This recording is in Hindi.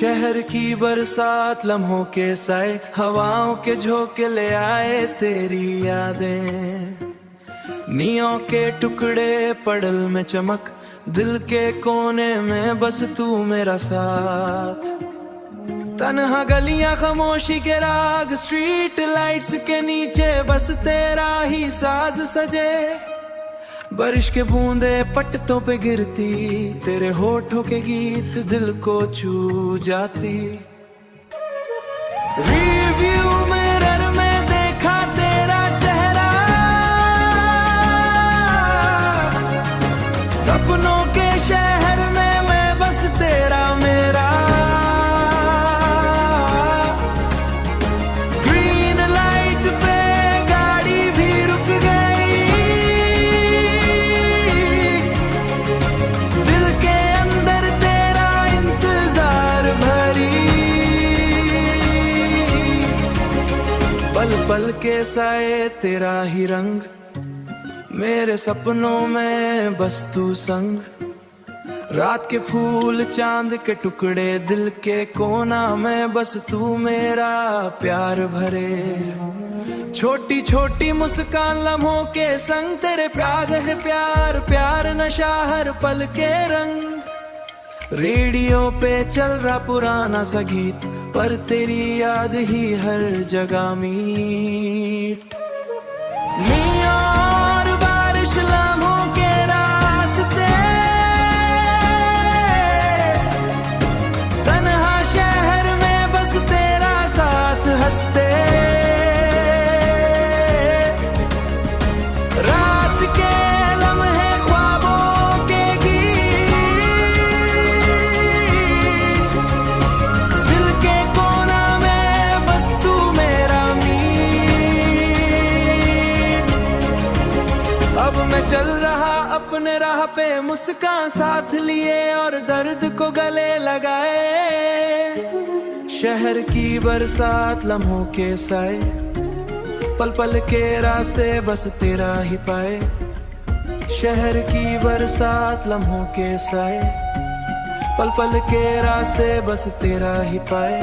शहर की बरसात लम्हों के साए, हवाओं के झोंके ले आए तेरी यादें। नियों के टुकड़े पड़ल में चमक, दिल के कोने में बस तू मेरा साथ। तन्हा गलियां खामोशी के राग, स्ट्रीट लाइट्स के नीचे बस तेरा ही साज सजे। बारिश के बूंदे पट्टों पे गिरती, तेरे होठों के गीत दिल को छू जाती। रिव्यू मिरर में देखा तेरा चेहरा, सपनों के शहर में मैं बस तेरा मेरा। ग्रीन लाइट पे गाड़ी भी रुक गई, दिल के अंदर तेरा इंतजार भरी। पल पल के साए तेरा ही रंग, मेरे सपनों में बस तू संग। रात के फूल चांद के टुकड़े, दिल के कोना में बस तू मेरा प्यार भरे। छोटी छोटी मुस्कान लम्हों के संग, तेरे प्यार है प्यार, प्यार नशा हर पल के रंग। रेडियो पे चल रहा पुराना सा गीत, पर तेरी याद ही हर जगह मीट। और बारिश लम्हों के रास्ते, तन्हा शहर में बस तेरा साथ हंसते। रात के लम्हे ख्वाबों के गीत, दिल के कोना में बस तू मेरा मीत। अब मैं चल रहा अपने राह पे, मुस्कान साथ लिए और दर्द को गले लगाए। शहर की बरसात लम्हों के साए, पल पल के रास्ते बस तेरा ही पाए। शहर की बरसात लम्हों के साए, पल पल के रास्ते बस तेरा ही पाए।